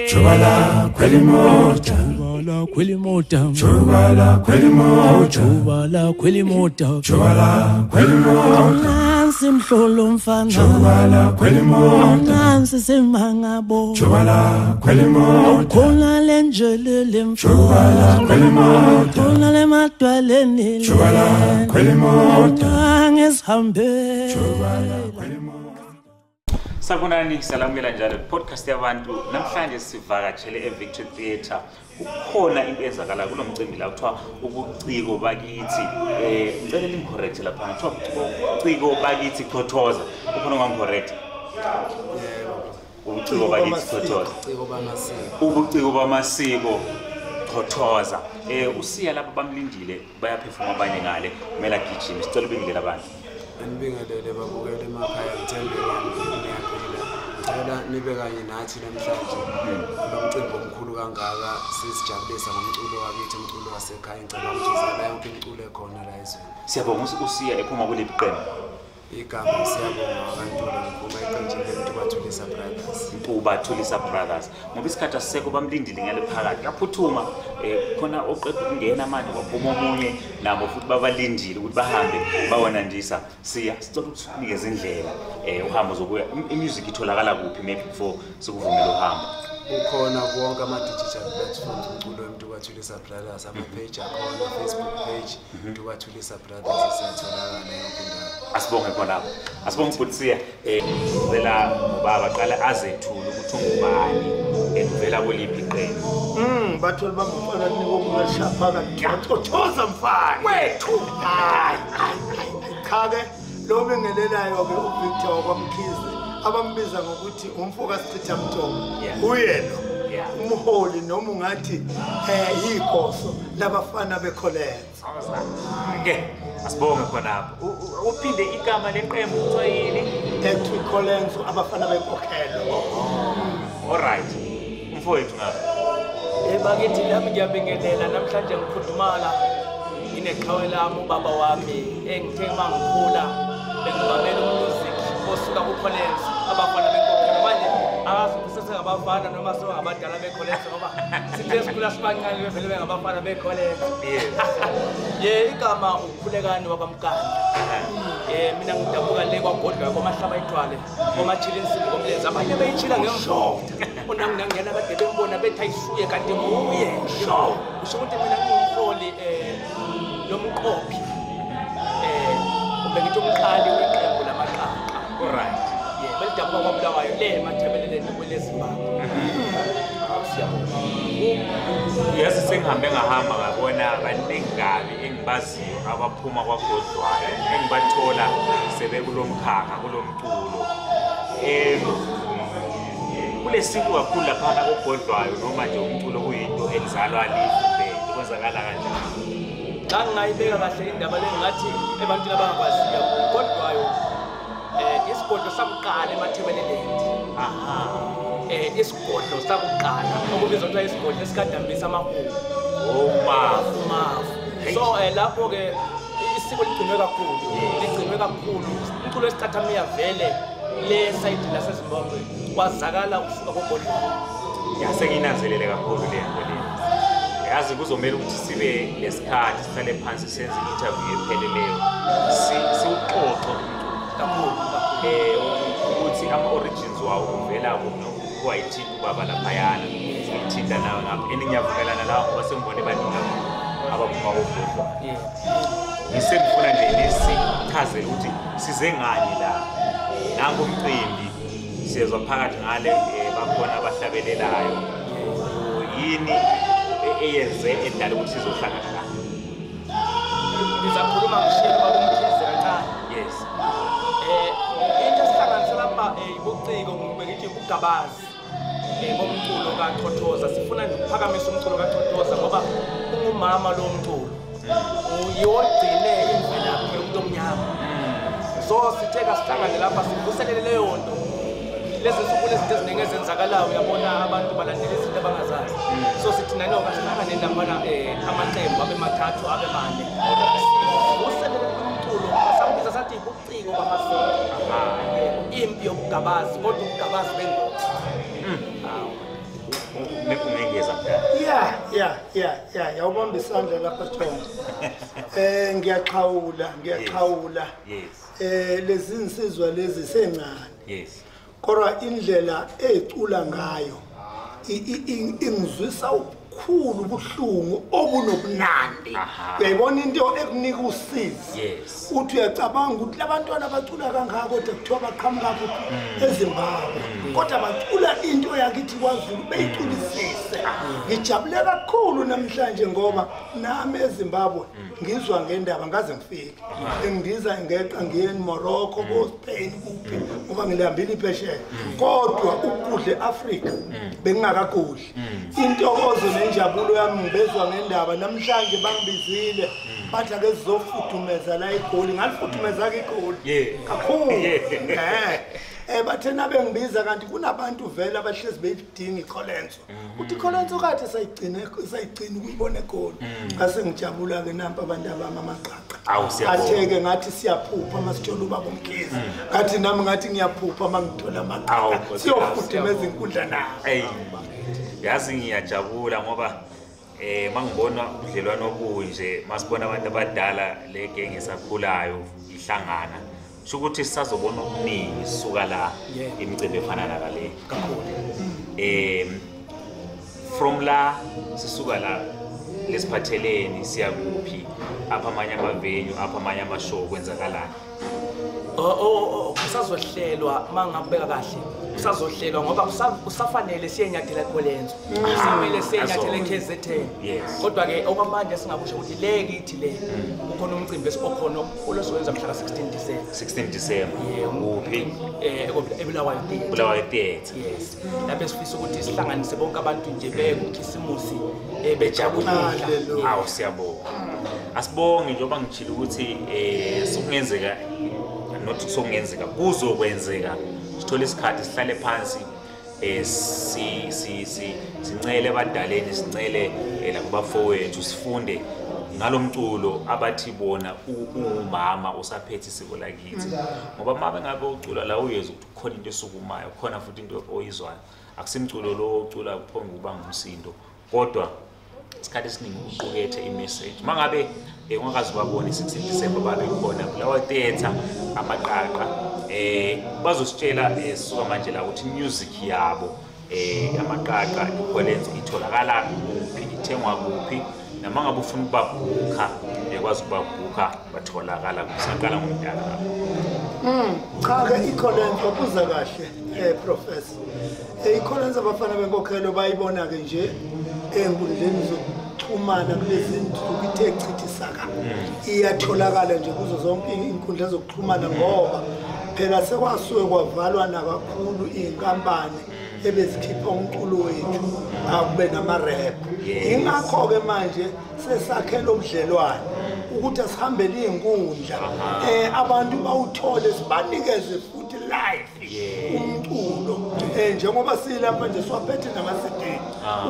Chubala kwelimota, Chubala kwelimota, chubala kwelimota, Chubala kwelimota, chubala kwelimota, Nansi mhlolo mfana, chubala kwelimota, Nansi semangabo, chubala kwelimota, Khona lenjelele mfana, chubala kwelimota, Khona le madwaleni, chubala kwelimota, ngizihambe, chubala kwelimota. Sabonani salamukela njalo podcast yabantu namhlanje sivakatshele eVictory Theatre ukhona into ezakala kulomcimbi la kuthiwa ubuciko bakithi ngicela lingicorrect lapha kuthiwa ubuciko bakithi Khothoza ukhona ngangicorrect ubuciko bakithi Khothoza ubuciko bamasiko Khothoza usiya lapha bamlindile bayaphefuma abanye ngale kumele agijime sicela ubingelela abantu Anibingelele babukele emakhaya ngithembe ngicela nibe kanye nathi namhlanje kulomcimbi omkhulu kangaka sisijabulisa ngomculo wakithi umculo wasekhaya ngicela ukuthi uzala yonke imculo ekhona la ezweni siyabonga usiya ephuma kuleli qembu igama siyabonga abantu ngiphuma eqenjini Mtuba Thulisa brothers ngoba isikhathi asisekho bamlindile ngale phakathi yaphuthuma khona oqeda ukungena manje kwaphuma omunye nabo futhi babalindile ukuthi bahambe bawonandisa siya sicela ukuthi unikeze indlela uhambo zokuya imusic itholakala kuphi maybe before sikuvumela uhambo ukhona konke ama-digital platforms umculo wemtuba Thulisa brothers ama-page akhona Facebook page Mtuba Thulisa brothers siyatholakala yonke indawo asibonge khona asibonge futhi siya vela baba qala azethula ukuthi ungubani evela kuliphi iqembu batholi bamfana nikokumashapha ngiyachothoza mfana wethu hayi cha ke lo bengelelayo ke uVictor kwamkhize abambiza ngokuthi umfoka Sitha Mthombo uyena umholi noma ungathi yikhoso labafana beColenso ke asibonge khona uphinde igama leqembu kuthiwa yini ethi Colenso Abafana Benkhokhelo alright mfowethu ngapha bakithi lami ngiyabingelela namhlanje ngikhudumala ineqhawe lami ubaba wami engithe mangikhula bengibamela umusic osuka kuColenso Abafana Benkhokhelo manje akasuse ngabafana noma sengabadala beColenso ngoba sithe sikhula sibancane bevele bengabafana beColenso igama ukhulekani wabamkani mina ngidabuka le kwagodwa kwamahlaba ithwale kwamachilini sibu komlenze abanye beyichila ngemshoko unangingena kade bembona bethi ayisuye kanti nguye sho usho ukuthi mina ngumholi lomqophi ubengithe umqali weqembu la Amaqaqa alright belidabuka kwabulawayo le emathebeleleni kweleZimbabwe yasi sengihambe ngahamba ngabona abaningi kabi engibaziyo abaphuma kwagodwayo engibathola sebekulomkhakha kulomculo kulesiku kakhulu lapha kogodwayo noma nje umculo kuyinto elizalwa life kwenzakala kanjani xa ngingayibeka kahle indaba lengathi ebantwini abangakwaziyo kodwayo isigodlo sakuqala emathebeleleni isigodlo sakuqala okubizwa kuthiwa isigodlo esikadambisa amahubo so lapho ke isiko ligcinwe kakhulu umculo wesicathamiya vele le side laseZimbabwe kwazakala usuka kogodlo yasenginanzelele kakhulu le nto le yazi kuzomela ukuthi sibe lesikhathi sihlale phansi senze interview epheleleyo siuxoxo kakhulu ukuthi ama-origins wawo uvela kuwayithinta ubaba laphayana sithinta nawe ngapha eningiyavumelana lawo ngoba sengibone baningi abaphuma kogodwa ngisengifuna nje nesichazele ukuthi size ngani la nangomcimbi siyezwa phakathi ngale bakhona abahlabelelayo yini eyenze edala ukuthi sizohlangana la ngizakhuluma ngishiye babumkhize kancane yes into esihlanganisa lapha ibuciko ngibengithi ugabazi bomculo kaXhothoza sifuna nje ukuphakamisa umculo kaXhothoza ngoba ungumama lo mculo uyogcine imvelaphi yomuntu omnyama so sitheka sihlangane lapha sivuselele leyo nto lezi nsuku lezinto eziningi ezenzakalayo uyabona abantu balandela izinto abangazazi so sithi nani okahlangane naphana amaqembu abe mathathu abe mane sivuselele umculo sakubiza sathi ibuciko kwamasiko impi yokugabazi kodwa ukugabazi bengozi mekungengeza mdala. Yeah, yawubamba isandla lapha Thombe. Ngiyaqhawula. Yes. Lezi insizwa lezi sencane. Yes. Kodwa indlela ecula ngayo ingizwisa ukukhulu ubuhlungu obunobunandi. Uyayibona into ekunika usizi. Yes. Uthi uyacabanga ukuthi labantwana abacula kangaka kodwa kuthiwa baqhamuka kuphi eZimbabwe. Kodwa bacula into yakithi kwaZulu beyiculisise. Ngijabule kakhulu namhlanje ngoba nami eZimbabwe ngizwa ngendaba ngaze ngifike. Engidiza ngeqa ngiye eMorocco koSpain kuphi ngoba ngilambile iphesheya. Kodwa ukudle eAfrika bengingakagudli. Intokozo nenjabulo yami ngibezwa ngendaba namhlanje bangibizile bathi ake sizofudumeza la eGoli ngalifuthumeza ke eGoli kakhulu bathena bengibiza kanti kunabantu vele abahlezi beyidinga iColenso uthi iColenso kade sayigcina ukuyibona eGoli ngase ngijabula ke nampa abantu abama Amaqaqa atheke ngathi siyaphupha masithola ubaba uMkhize ngathi nami ngathi ngiyaphupha mangithola Amaqaqa siyofudumeza inkundla na yazi ngiyajabula ngoba mangibona ubudlelwano obunje masibona abantu abadala le genge esakhulayo ihlangana sho ukuthi sisazobona okuningi sisuka la imicimbi efana nakale kakhulu from la sisuka la lesiphatheleni siya kuphi apha amanye amavenue apha amanye amashow kwenzakalana kusazohlelwa mangabeka kahle kusazohlelwa ngoba usafanele siyenyathela eColenso simele siyenyathela eKZN kodwa ke okwamanje singakusho ukuthi le kithi le ukhona umcimbi esikhona omkhulu osowenza mhla ka16 December kuphi eBulawayo Theatre yes lapho sifisa ukuthi sihlanganise bonke abantu nje bekukhisimusi bejabulile siyabonga asibonge njengoba ngijila ukuthi sokungenzeka not sokungenzeka kuzokwenzeka sithola isikhathi sihlale phansi sincele abadaleni sincele lakubafowethu sifunde ngalomculo abathi bona umama usaphethe isiko lakithi ngoba mabe ngabe ucula la uyezwa ukuthi khona into esukumayo khona futhi into oyizwayo akusimculo lo ucula kuphonga ukuba ngumsindo kodwa isikhathi esiningi uqukethe imessage mangabe ungakazi babona i16 December babe khona kulawa theater Amaqaqa bazositshela sisuka manje la ukuthi music yabo Amaqaqa iColenso itholakala kuphi ithengwa kuphi nama ngabe ufuna ukubabhuka ekwazi ukubabhuka batholakala kusaqala ngomdala cha ke iColenso kuza kahle professor iColenso Abafana Benkhokhelo bayibona ke nje enkundleni zokuxhumana kulezi zinto ithe chithisaka iyatholakala nje kuzo zonke inkundla zokuxhumana ngoba phela sekwasuke kwavalwa nakakhulu inkampani ebezikhipha umculo wethu akube nama-rap ingakho ke manje sesakhela ubudlelwane ukuthi asihambele izinkundla abantu bawuthole sibanikeze futhi live umculo njengoba silapha nje siwaphethe nama-CD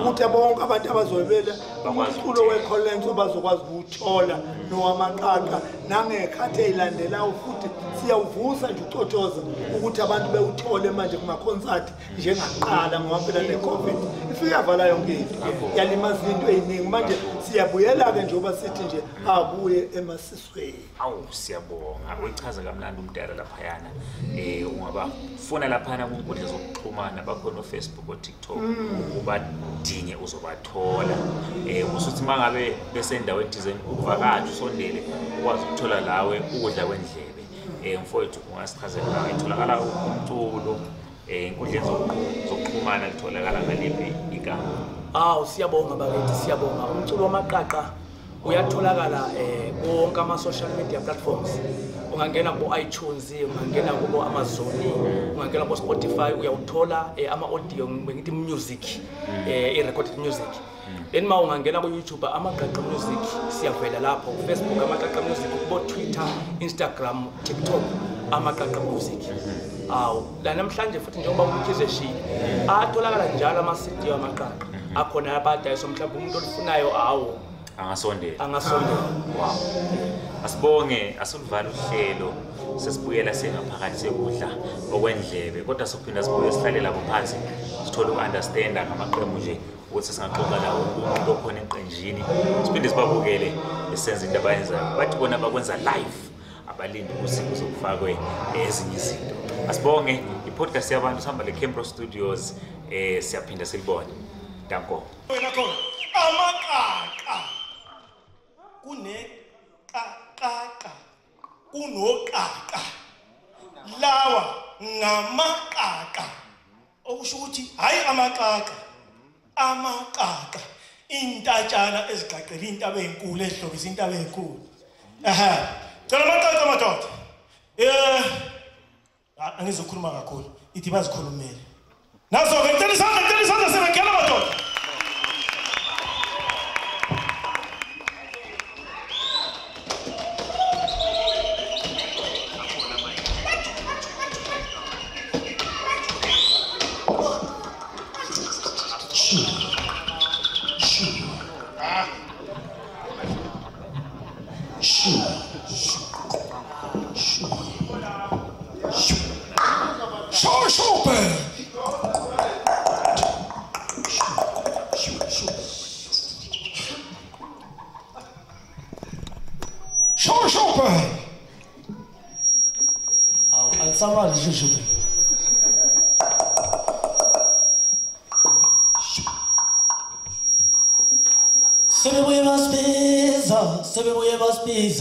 ukuthi bonke abantu abazoyibela umculo weColenso bazokwazi ukuthola nowamaqaqa nangekhathi eyilandelayo futhi siyawuvusa nje ucothoza ukuthi abantu bewuthole manje kuma-concert njengaqala ngoba phela ne-COVID ifike yavala yonke into yalimaza into eyiningi manje siyabuyela-ke njengoba sithi nje abuye emasisweni siyabonga uyichaza kamnandi umdala laphayana ungabafuna laphana kwinkundla zokuxhumana bakhona uFacebook oTikTok ubadinge uzobathola usuthi mangabe besendaweni thizeni ukuvakasha usondele ukwazi ukuthola lawe ukudla kwendlebe mfowethu ungasichazela la itholakala umculo inkundleni zokuxhumana litholakala ngaliphi igama siyabonga bakithi siyabonga umculo wamaqaqa uyatholakala konke ama-social media platforms ungangena ku-iTunes ungangena kubo Amazon ungangena ku Spotify uyawuthola ama-audio ngithi music i-recorded music then ma ungangena ku-YouTube Amaqaqa Music siyavela lapho Facebook Amaqaqa Music kubo Twitter Instagram TikTok Amaqaqa Music la namhlanje futhi njengoba uMkhize eshilo atholakala njalo ama-CD wamaqaqa akhona abadayiso mhlawumbe umuntu olifunayo angasondela wow asibonge asivale uhlelo sesibuyela sengaphakathi sekudla okwendlebe kodwa sokuphinda sibuye sihlale lapho phansi sithole ukunderstanda ngamaqembu nje ukuthi singaxoxa lawo umuntu okhona eqenjini siphinde sibabukele besenza into abayenzayo bathi bona bakwenza live abalindi ukuthi kuzokufakwe ezinye izinto asibonge i-podcast yabantu sihamba le Campro Studios siyaphinda silibone danko wena khona amaqaqa kuneqaqaqa kunoqaqa lawa ngamaqaqa okusho ukuthi hayi amaqaqa intatshana eziqaqela intaba ezinkulu ezihlobisa intaba ezinkulu cela amaqaqa madoda angizokhuluma kakhulu ithi bazikhulumele nazo-ke ngicela isandla sebengena madoda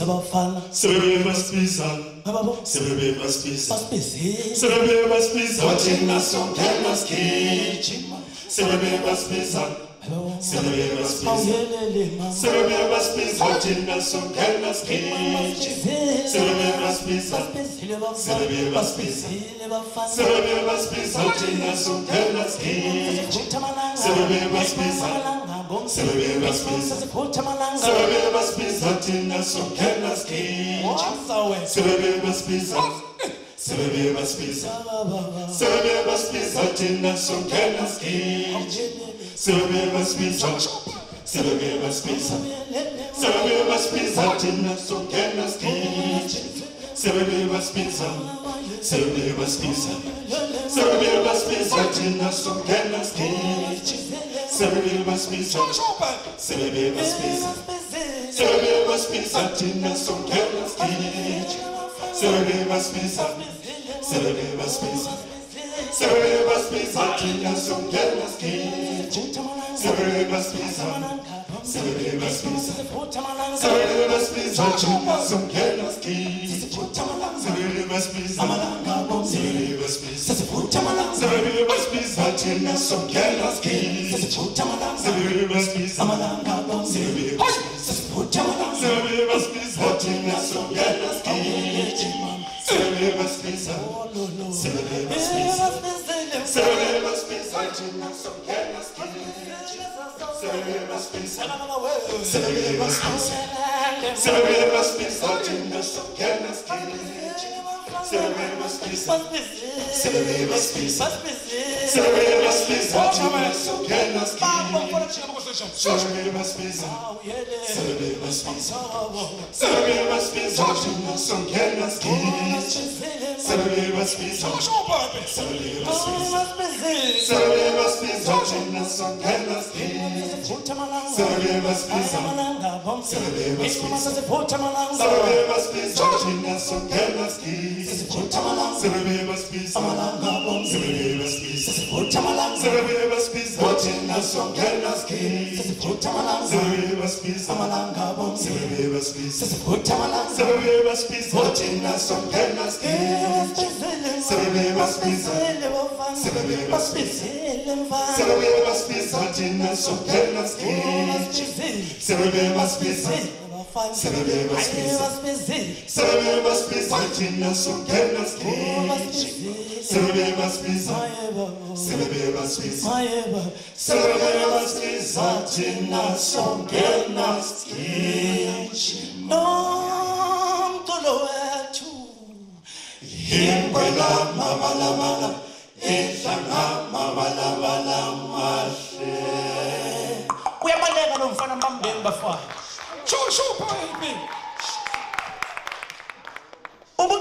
Abafana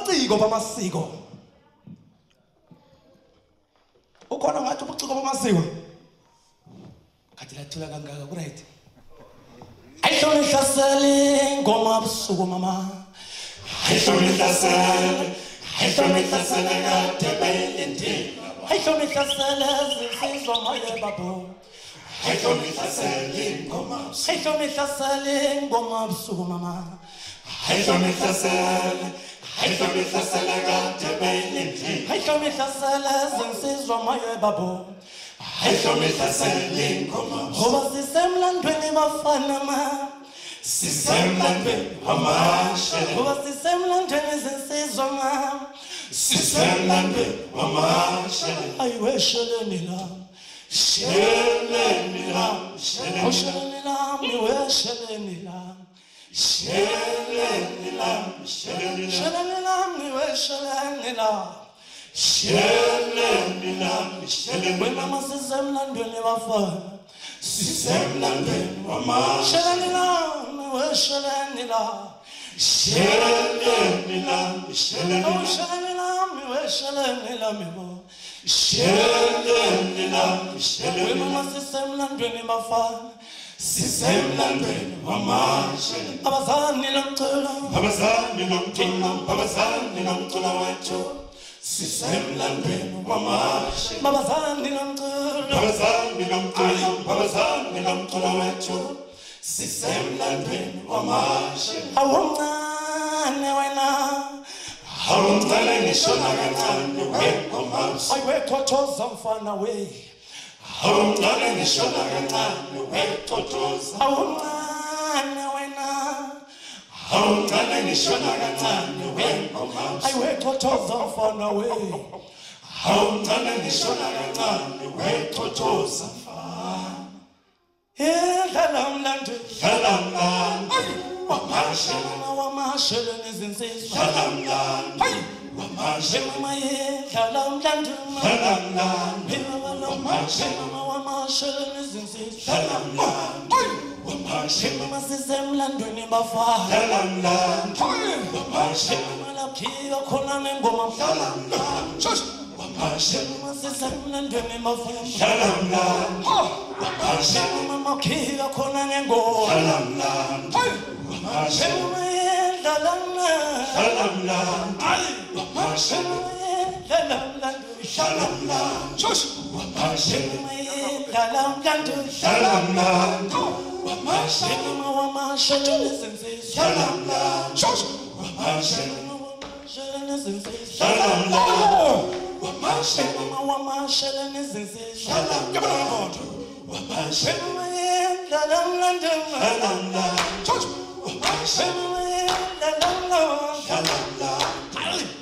ubuciko bamasiko. Ukhona ngathi ubuciko bamasiko. Kathi lathula kangaka ku right. Ayihlasele ngoma busuku mama. Ayihlasele kade belendini. Ayihlasele zisizwa moya babo. Ayihlasele ngoma busuku mama. Ayihlasele kade belendini. Ayihlasele zisizwa moya babo. Ayihlasele ngoma. Ngoba sisemlandweni bafana ma. Sisemlandweni amashele. Ngoba sisemlandweni zinsizwa ma. Sisemlandweni amashele. Ayiwesheleni la. Sheleni la. Sheleni la. Miwesheleni la. Sheleni la. Sheleni la. Miwesheleni la. Sheleni la. Sheleni la. Mama sisemlandweni bafana. Sisemlandweni mama. Sheleni la. Miwesheleni la. Sheleni la. Sheleni la. Sheleni la. Miwesheleni la mibo. Sheleni la. Sheleni la. Mama sisemlandweni bafana. Sisemlandweni mama. Abazani lomculo. Abazani lomculo. Abazani lomculo wethu. Sisemlandweni mama. Abazani lomculo. Abazani lomculo. Abazani lomculo wethu. Sisemlandweni mama. Awuncane wena. Awuncane ngishona kancane wengoma. Ayiwethothoza mfana we. Awuncane ngishona kancane wethothoza. Awuncane wena. Awuncane ngishona kancane wengoma. Ayiwethothoza mfana we. Awuncane ngishona kancane wethothoza mfana. Dlala mlandu. Dlala mlandu. Wamashele nezinsizwa. Dlala mlandu. Wamashele mama ye. Dlala mlandu. Dlala mlandu. Wamashele nezinsizwa. Dlala mlandu. Wamashele mama sisemlandweni bafana. Dlala mlandu. Wamashele mama laphiwa khona nengoma. Dlala mlandu. Wamashele mama sisemlandweni bafana. Dlala mlandu. Wamashele mama laphiwa khona nengoma. Dlala mlandu. Wamashele mama dlala mlandu. Dlala mlandu. Wamashele mama dlala mlandu. Dlala mlandu. Wamashele mama dlala mlandu. Dlala mlandu. Wamashele mama wamashele nezinsizwa. Dlala mlandu. Wamashele mama wamashele nezinsizwa. Dlala mlandu. Wamashele mama wamashele nezinsizwa. Dlala mlandu. Wamashele mama dlala mlandu. Dlala mlandu. Wamashele mama dlala mlandu. Dlala mlandu.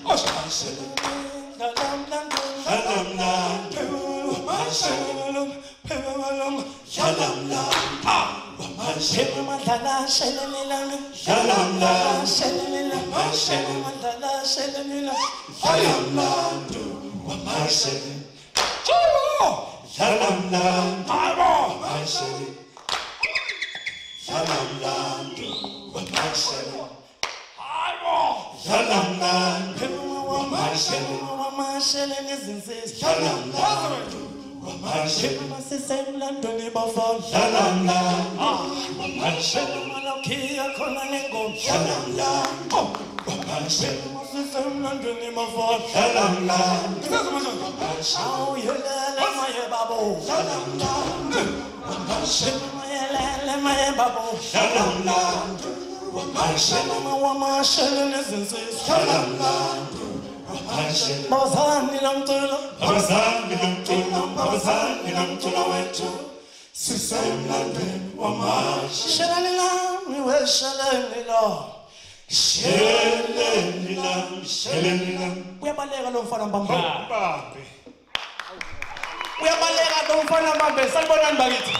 Wamashele mama dlala mlandu. Dlala mlandu. Wamashele mama dlala mlandu. Dlala mlandu. Wamashele mama dlala shelelelana. Dlala mlandu. Shelelelana. Wamashele mama dlala shelelelana. Dlala mlandu. Wamashele dlala mlandu. Wamashele dlala mlandu. Wamashele dlala mlandu. Wamashele wamashele nezinsizwa. Dlala mlandu. Wamashele mama sisemlandweni bafana. Dlala mlandu. Wamashele mama laphiwa khona nengoma. Dlala mlandu. Wamashele mama sisemlandweni bafana. Dlala mlandu. Awuyelele maye babo. Dlala mlandu. Wamashele mama yelele maye babo. Dlala mlandu. Wamashele mama wamashele nezinsizwa. Dlala mlandu. Wamashele abazani lomculo. Abazani lomculo. Abazani lomculo wethu. Sisemlandweni wamashele. Sheleni la miwesheleni la. Sheleni la. Sheleni la. Uyabaleka lo mfana mbambe. Uyabaleka lo mfana mbambe. Sanibonani bakithi.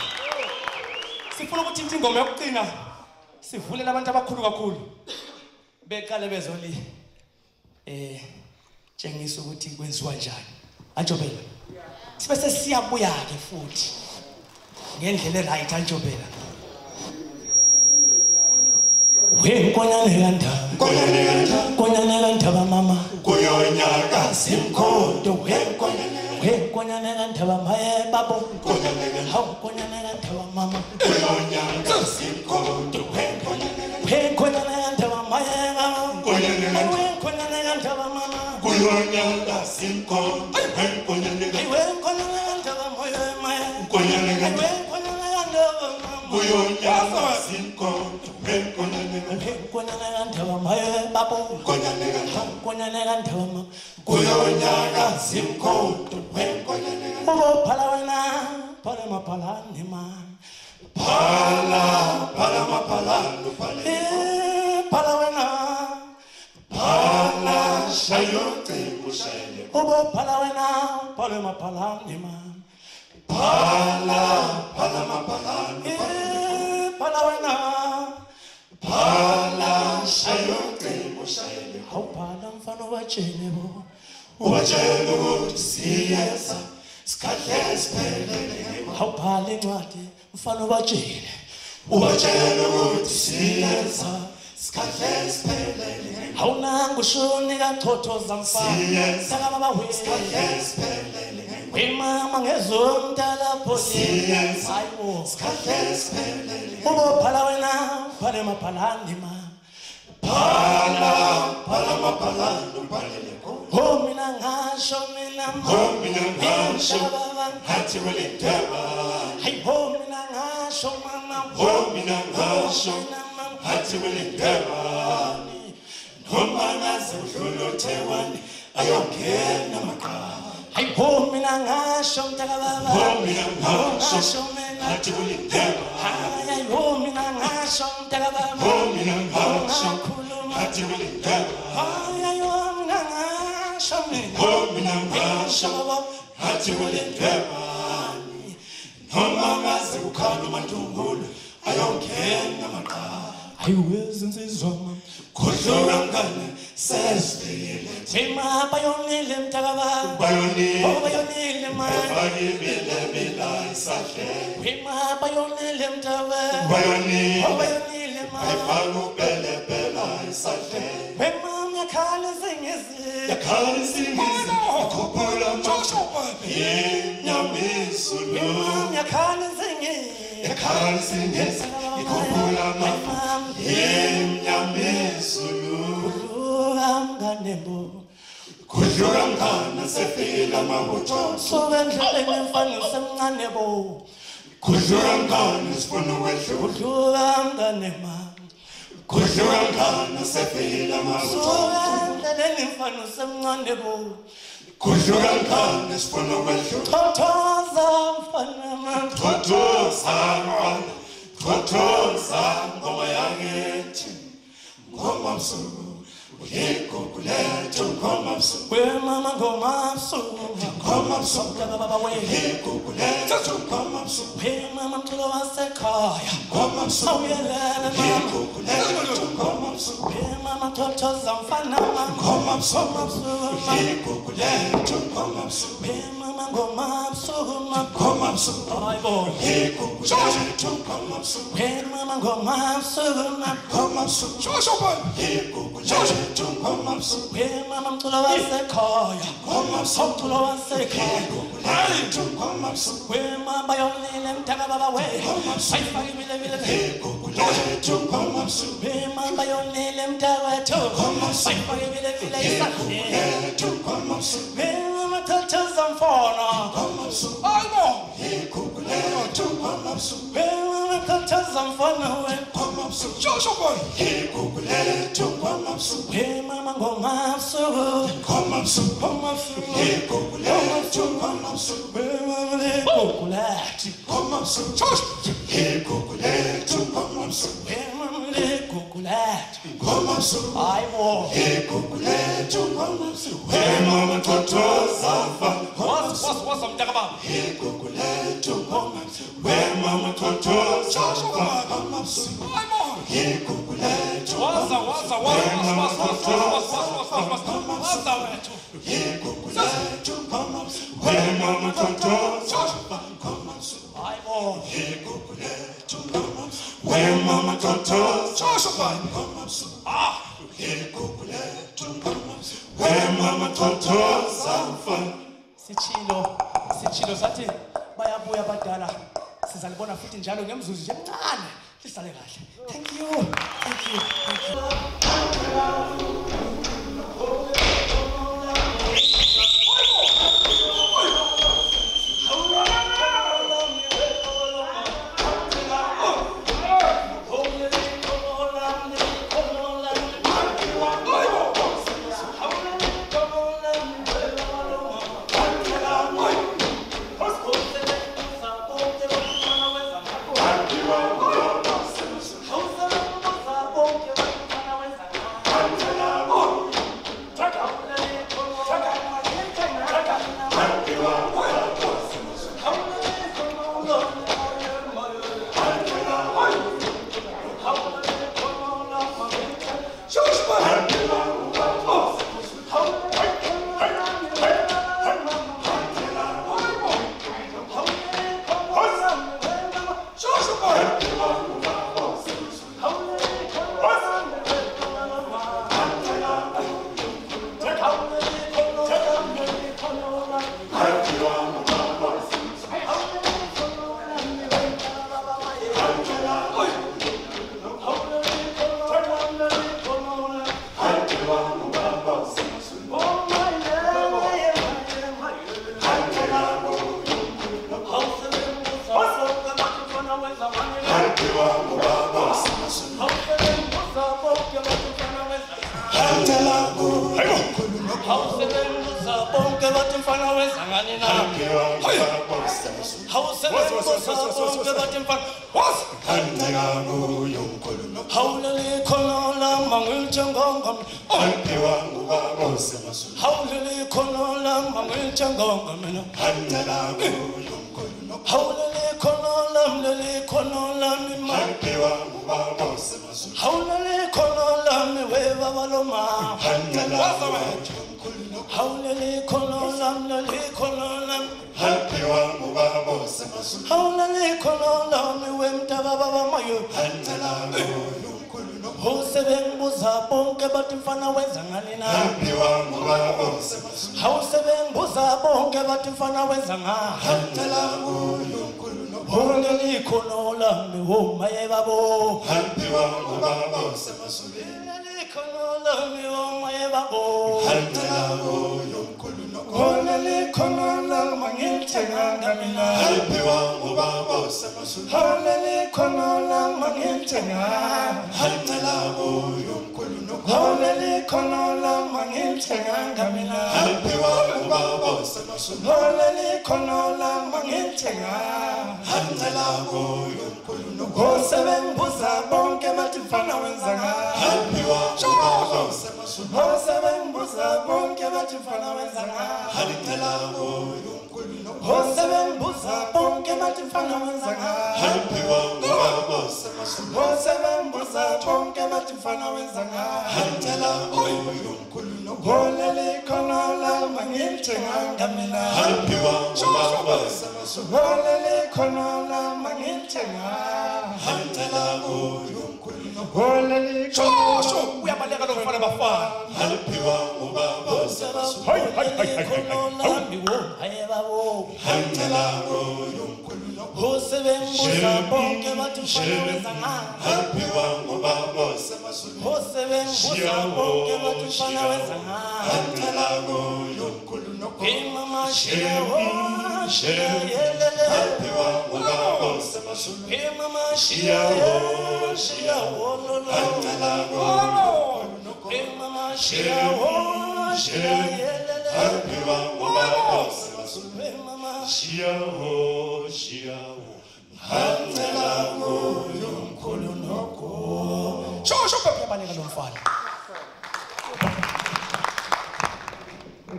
Sifuna ukuthi inthi ingoma yokuqina sivulela abantu abakhulu kakhulu. Beqale bezoli tshengisa ukuthi kwenziwa njani. Anjobela. Sibe sesiyabuya ke futhi. Ngendlela right Anjobela. Konyane ganda. Konyane ganda ba mama. Kuyonyaka simkhondo Konyane ganda ba maye babo. Konyane ganda ba mama. Kuyonyaka simkhondo Konyane ganda ba maye babo. Konyane ganda ba mama. Kuyonyaka simkhondo Konyane ganda ba maye. Kuyonyaka simkhondo Konyane ganda ba maye babo. Konyane ganda ba mama. Kuyonyaka simkhondo Phala wena, phala maphala nima. Phala maphalano Phala wena, phala shayocingo shayele phala wena, phala maphala nima. phala maphalano Phala wena, phala shayocingo shayele phala mfana wachene bo. ubatshela ukuthi siyeza sikhahle siphelele Phala incwadi mfana wachene. ubatshela ukuthi siyeza sikhahle siphelele Awunanga ushoni kathothoza mfana. Siyeza. Saka baba we. sikhahle siphelele Mama ngezomdala pholi. Siyeza. Hayibo. sikhahle siphelele Phala wena, phala maphala nima. phala maphalano Oh mina ngasho mina ngasho hathi welindaba Hey oh mina ngasho mama mina ngasho hathi welindaba noma ngaze udlulotewani ayongena maqala Hey oh mina ngasho mntaka baba mina ngasho mina hathi welindaba Hey oh mina ngasho mntaka baba mina ngasho hathi welindaba Hey oh mina ngasho mina ngasho hathi welindaba noma ngaze ukhala uMandumbulu ayongena maqala ayiwezi insizwa kudlula ngane sesifile Thema bayonile mntaka baba bayonile Oh bayonile mama bayibile bila isahle Thema bayonile mntaka baba bayonile Oh bayonile mama ayifakubele bela isahle Thema yakhala singezi yakhala singisi ikhuphula machopha inyamizulu yakhala singezi yakhala singisi ikhuphula inyamizulu Nganebo kudlula ngana sefika amabutho Sokendlele ngemfana semncane bo kudlula ngana sifuna ukwedlula Udlula nganema kudlula ngana sefika amabutho Sokendlele ngemfana semncane bo kudlula ngana sifuna ukwedlula Thothoza mfana thothoza ngoma yangithi ngoma msuku Yego kuletho ngoma msuku We mama ngoma msuku ngoma msuku Mntaka baba we Yego kuletho ngoma msuku We mama mthulo wasekhaya ngoma msuku Awuyelele mama Yego kuletho ngoma msuku We mama thothoza mfana mama ngoma msuku Yego kuletho ngoma msuku We mama ngoma msuku ngoma msuku Hayibo Yego kuletho ngoma msuku We mama ngoma msuku ngoma msuku Yego kuletho ngoma msuku We mama mthulo wasekhaya ngoma msuku Mthulo wasekhaya kuletho ngoma msuku We mama yonile mntaka baba we Ayifaki bile bile Yego kuletho ngoma msuku We mama yonile mntawethu Ayifaki bile bile isahle kuletho ngoma msuku We mama thothoza mfona Hayibo Yego kuletho ngoma msuku We mama thothoza mfona we ngoma msuku Yego kuletho ngoma msuku We mama ngoma msuku ngoma msuku Ngoma msuku Yego kuletho ngoma msuku We mama lekukulati ngoma msuku Yego kuletho ngoma msuku We mama lekukulati ngoma msuku Hayibo Yego kuletho ngoma msuku mama thothoza Wasa mntaka baba Yego kuletho ngoma msuku mama thothoza ngoma msuku Yego kuletho Waza wethu Yego kuletho ngoma msuku mama thothoza ngoma msuku Hayibo Yego kuletho ngoma msuku Mama Toto, Joshua. Mama Toto, Sanfan. Sichilo sathi bayabuya abadala sizalibona futhi njalo ngemzuzu nje emncane lisale kahle. Thank you.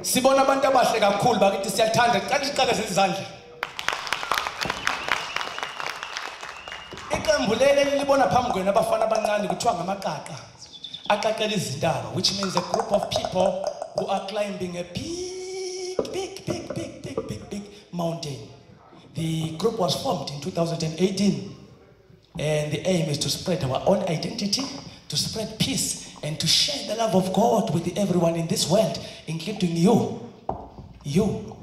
Sibona abantu abahle kakhulu bakithi siyathanda siqale izandla. Iqembu leli libona phambi kwenu abafana abancane kuthiwa ngamaqaqa. Aqaqela izintaba, which means a group of people who are climbing a big mountain. The group was formed in 2018 And the aim is to spread our own identity, to spread peace, and to share the love of God with everyone in this world, including you. You,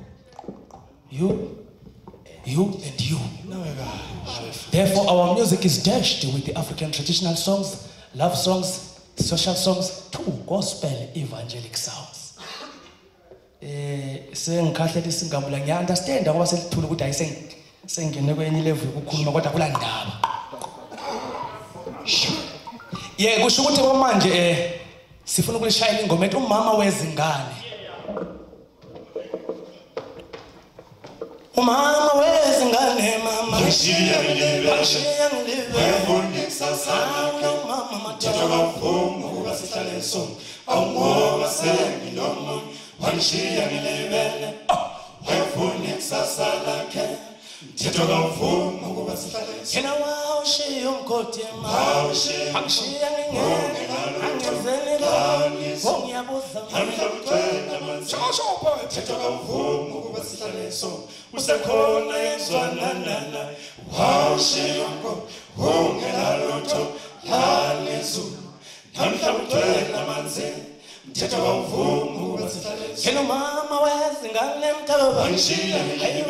and you. Therefore, our music is dashed with the African traditional songs, love songs, social songs, to gospel evangelic songs. Sengikhahlele singabula ngiya-understand ngoba selithula ukuthi ayisengene kwenye level ukukhuluma kodwa kulandaba. Kusho ukuthi manje sifuna ukulishayela ingoma ethi umama wezingane. Umama wezingane mama Ngishiya ngilibe mama Mthetho kaMfumo ukuba sihlale sonke awungoba sengilomo wangishiya ngilibele wayefuna ikusasa lakhe Mthetho kaMfumo ukuba sihlale sonke yena wawushiya umkhodi Wawushiya angishiya ngingena angenzeni ongiyabuza Mthetho kaMfumo ukuba sihlale sonke usekhona yezwanana wawushiya ungenalutho lalizulu namhla ugcwele amanzi Mthetho kaMfumo ukuba sihlale sonke yena umama wezingane Mtaba wangishiya ngilibele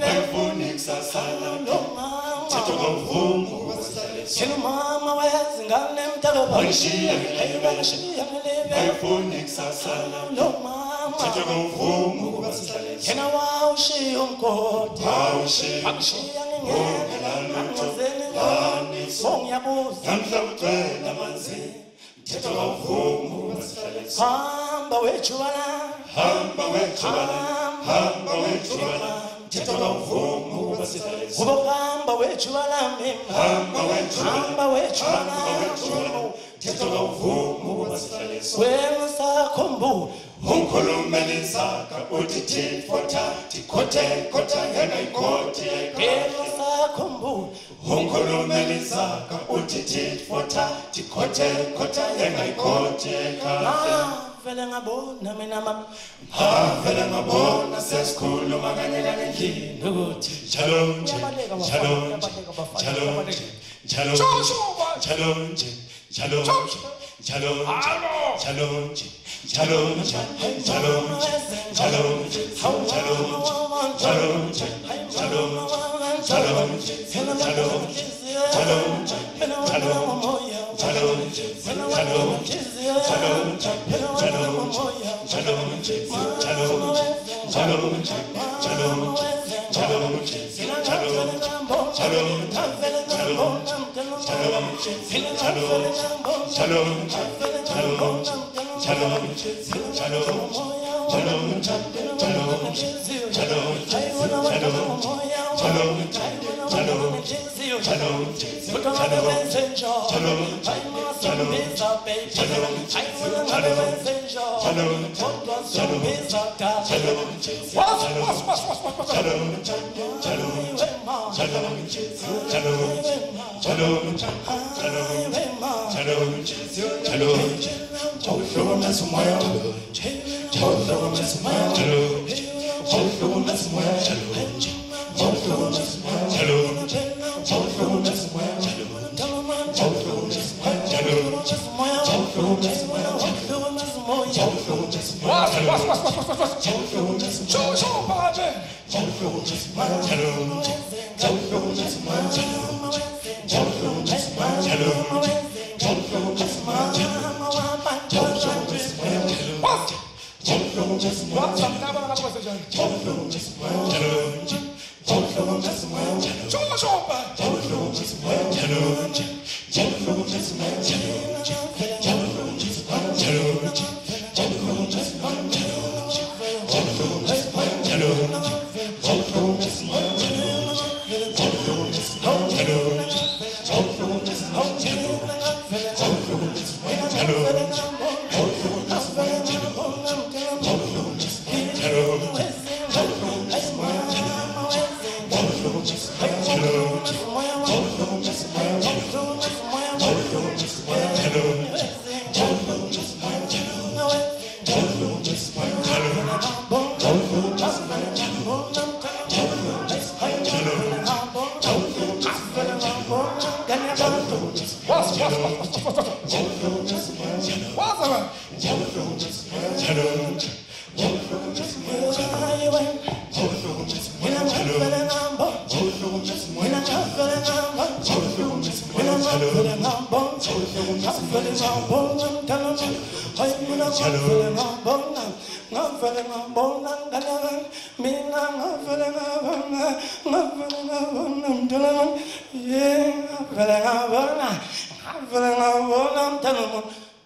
wayefuna ikusasa lakhe Mthetho kaMfumo ukuba sihlale sonke yena umama wezingane Mtaba wangishiya ngilibele wayefuna ikusasa lakhe Mthetho kaMfumo ukuba sihlale sonke yena wawushiya umkhodi wawushiya angishiya ngingena angenzeni ongiyabuza namhla ugcwele amanzi Mthetho kaMfumo ukuba sihlale sonke hamba wejubala hamba wejubala Mthetho kaMfumo ukuba sihlale sonke ubokamba wejubala hamba wejubala Mthetho kaMfumo ukuba sihlale sonke wena sakhumbula ungikhulumela izakha uthi tit for tat khotha yena ikhoti wena sakhumbula ungikhulumela izakha uthi tit for tat khotha yena ikhoti vele ngabona mina mama vele ngabona sesikhuluma kanye endlini ukuthi challenge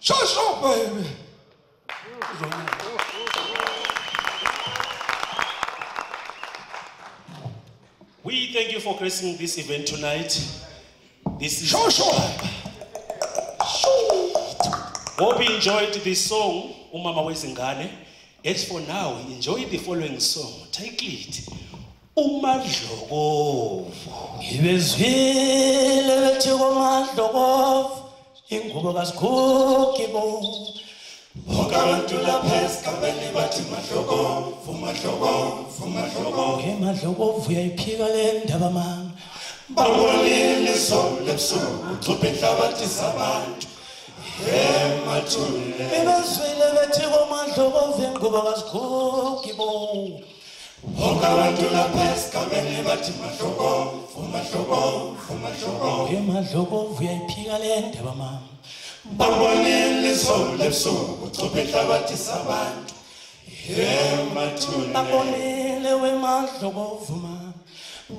Shush up, baby. We thank you for gracing this event tonight. This is Hope you enjoyed this song, Umama Wezingane. As for now, enjoy the following song. Titled Umadlokovu. Ibezwile bethi komadlokovu ingubo kasigugibo. Bonke abantu lapha esigabeni bathi madlokovu, madlokovu, madlokovu. Emadlokovu uyayiphika le ndaba mama. Babonile isole ebusuku ucupha inhlabathi zabantu. Emathule. Ibezwile bethi komadlokovu ingubo kasigugibo. Bonke abantu lapha esigabeni bathi madlokovu, madlokovu, madlokovu. Emadlokovu uyayiphika le ndaba mama. Babonile isole ebusuku ucupha inhlabathi zabantu. Emathule. Babonile wemadlokovu mama.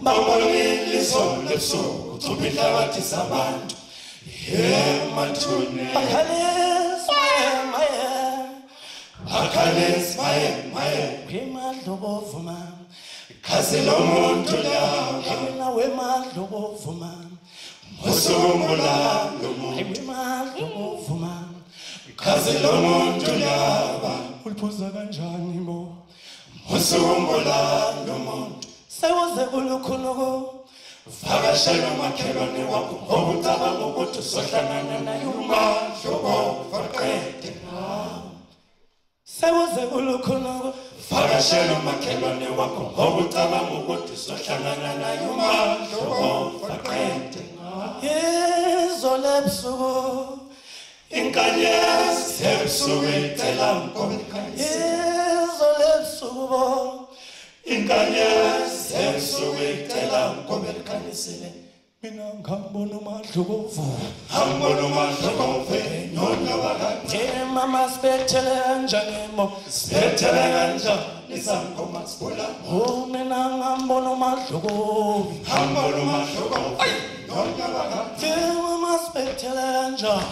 Babonile isole ebusuku ucupha inhlabathi zabantu. Emathule. Akhalis maye Emadlokovu mama. Khazi lo muntu lawa Yena wemadlokovu mama. usumbula lo muntu Emadlokovu mama. Khazi lo muntu lawa Uliphuza kanjani bo? usumbula lo muntu Sewuze kulukhuluko. Vakashela umakhelwane wakho okucabanga ukuthi uzohlangana naye umadlokovu aqede Sewuze kulukhuluko. Vakashela umakhelwane wakho okucabanga ukuthi uzohlangana naye umadlokovu aqede Izolo ebusuku. Inkanyezi ebusuku icela mkobe Izolo ebusuku bo. Inkanyezi ebusuku icela mkobe likhanisile Mina ngambona umadlokovu. Hambona umadlokovu nyonya wakati Mama sibethele kanjani mo? Sibethele kanjani izangoma sibula Oh mina ngambona umadlokovu. Hambona umadlokovu nyonya wakati Mama sibethele kanjani?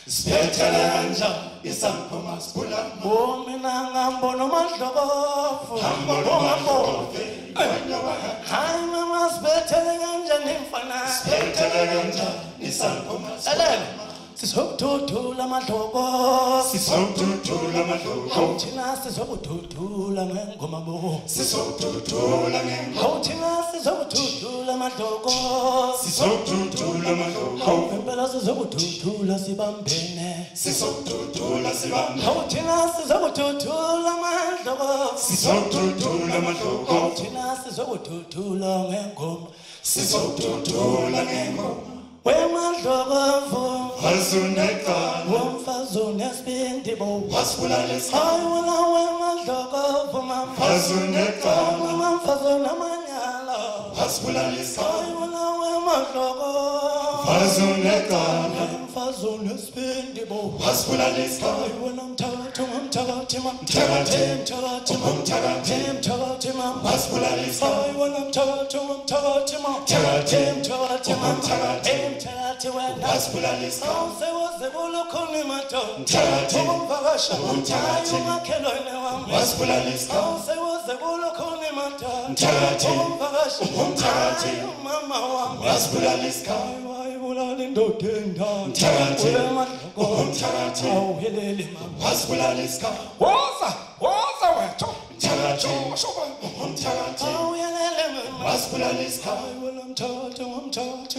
Sibethele kanjani izangoma sibula Oh mina ngambona umadlokovu. Hambona umadlokovu nyonya wakati Hayi mama sibethele kanjani mfana? Sibethele kanjani izangoma Elele sizokududula amadlokovu. Sizokududula amadlokovu Thina sizokududula ngengoma bo. Sizokududula ngengoma Thina sizokududula amadlokovu. Sizokududula amadlokovu Impela sizokududula sibambene. Sizokududula sibambe Thina sizokududula amadlokovu. Sizokududula amadlokovu Thina sizokududula ngengoma. Sizokududula ngengoma Wemadlokovu. Wazunekala Womfazi unesibindi bo. Wasibulalisa Hayi wena wemadlokovu mama. Wazunekala Mama mfazi unamanyala. Wasibulalisa Hayi wena wemadlokovu. Wazunekala Mfazi unesibindi bo. Wasibulalisa Hayi wena mthakathi mama. Mthakathi. Mthakathi mama. Mthakathi. Mthakathi mama. Wasibulalisa Hayi wena mthakathi mama. Mthakathi. Mthakathi mama. Mthakathi. Mthakathi wena. Wasibulalisa Awusewoze kulukhuni madoda. Mthakathi. Ungumvakasha. Mthakathi. Hayi umakhelwane wami. Wasibulalisa Awusewoze kulukhuni madoda. Mthakathi. Ungumvakasha. Mthakathi. Hayi umama wami. Wasibulalisa Wayibulala indoda endala. Mthakathi. Wemadlokovu. Mthakathi. Awuheleli mama. Wasibulalisa Woza wethu. Mthakathi. Mthakathi. Awuhelele mama. Wasibulalisa Hayi wena mthakathi.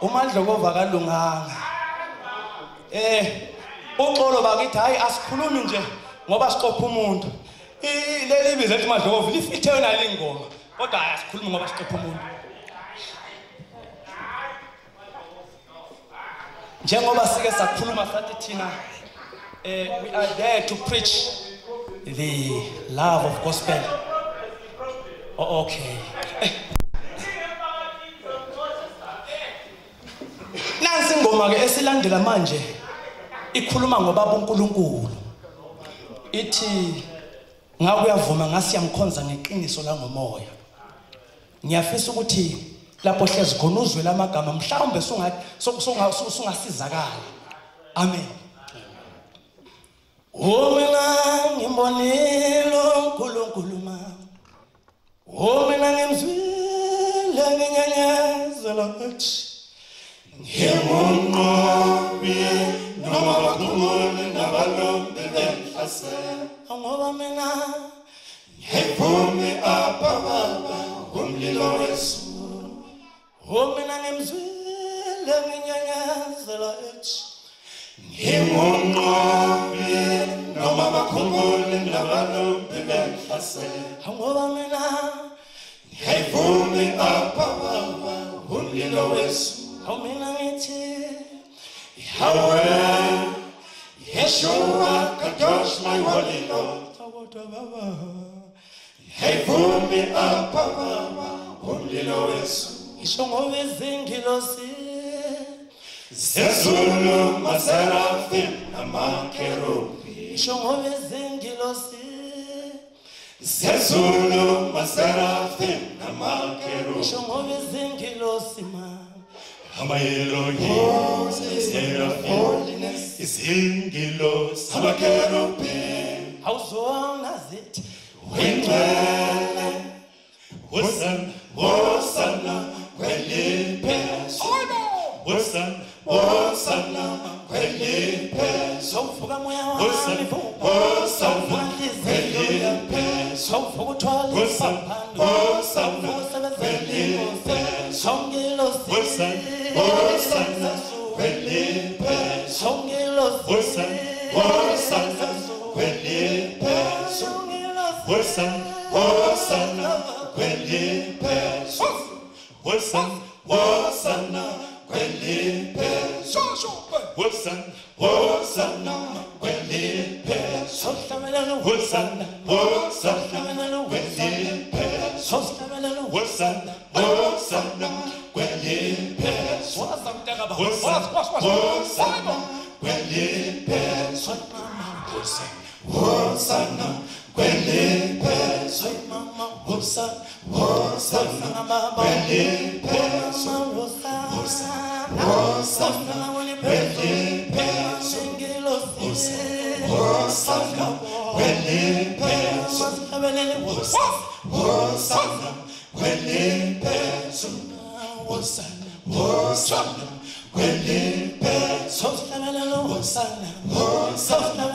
Umandlokova kalunganga. Uxolo bakithi hayi asikhulumi nje ngoba siqopha umuntu. Leli bizo ethi Mandlokova lifithe yona lingoma. Kodwa hayi asikhulumi ngoba siqopha umuntu. Njengoba sike sakhuluma sathi thina we are there to preach the love of gospel. Oh, okay. Nansi ingoma ke esilandela manje ikhuluma ngobaba uNkulunkulu. Ithi ngakuyavuma ngasi yamkhonza ngeqiniso la ngomoya. Ngiyafisa ukuthi lapho hlezi khona uzwe lamagama mhlawumbe sungasizakala. Amen. Mina ngimbonile uNkulunkulu mama. Mina ngimzwile ngenyanyazela ethi Ngimunqobi noma bakhumule nabalombe benhlasela ngoba mina ngiphume apha baba umlilo wesu mina ngimzwile ngenyanyazela ethi Ngimunqobi noma bakhumule nabalombe benhlasela ngoba mina ngiphume apha baba umlilo wesu mina ngithi Yahweh Yeshua Kadosh my holy Lord baba hey pull me up baba umlilo wesu isho ngoba izingilosi zezulu maseraphim namakerubi isho ngoba izingilosi zezulu maseraphim namakerubi isho ngoba izingilosi Elohim, Seraphim, Izingilos, Abakerubim, awuzona zithi Wingwele, Hosanna, Hosanna, Kwelipes, Hosanna, Hosanna, Kwelipes, sawuvuka moya Hosanna, wami Hosanna, Kwelipes, sawuvuka uthwala Hosanna, Hosanna, Kwelipes, songelosi Hosanna, Hosanna, Kwelipes, songelosi Hosanna, Hosanna, Kwelipes, Hosanna, Hosanna, Kwelipes, Hosanna, Hosanna, Kwelipes, Hosanna, Hosanna, Kwelipes, sohlamela Hosanna, Hosanna, Kwelipes, Hosanna, Hosanna, Kwelipes, wazamtaka ba Hosanna, Hosanna, Kwelipes, Hosanna, Kwelipes, mama Hosanna, Hosanna, baba Kwelipes, Hosanna Hosanna, Kwelipes, songelosi Hosanna, Kwelipes, Hosanna, Kwelipes, Hosanna, Hosanna, Kwelipes, sohlamela Hosanna Hosanna,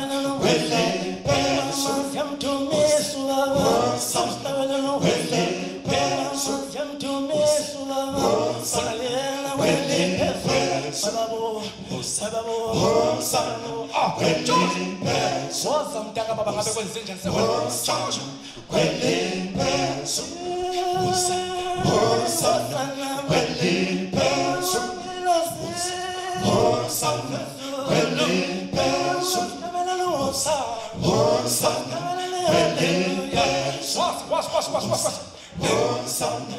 Kwelipes, yamtumisu baba sohlamela Kwelipes, yamtumisu baba salela Kwelipes, bababo bababo Kwelipes, wazamtaka baba ngabe kwenze njani Hosanna, Kwelipes, Hosanna, Kwelipes, Hosanna, Kwelipes, Hosanna, Kwelipes, Hosanna, Kwelipes, Hosanna, Kwelipes, Hosanna Hosanna,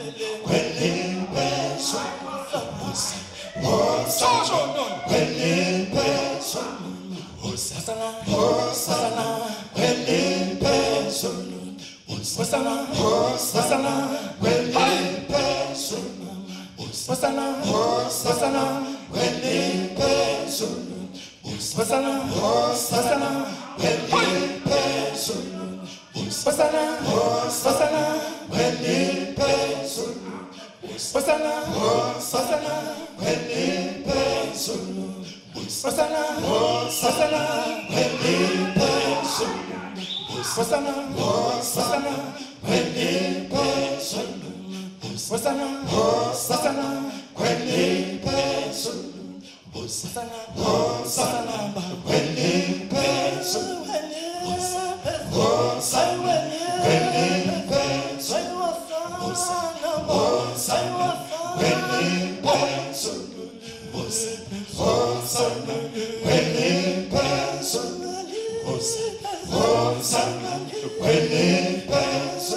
Kwelipes, Hosanna Hosanna, Kwelipes, Hosanna Hosanna Kwelipes, Hosanna Hosanna Kwelipes, Hosanna Hosanna Kwelipes, Hosanna Hosanna Kwelipes, Hosanna Hosanna Kwelipes, Hosanna Hosanna Kwelipes, Hosanna Hosanna Kwelipes, Hosanna Hosanna, Kwelipes, Hosanna, Kwelipes, Hosanna, Kwelipes, Hosanna, Kwelipes,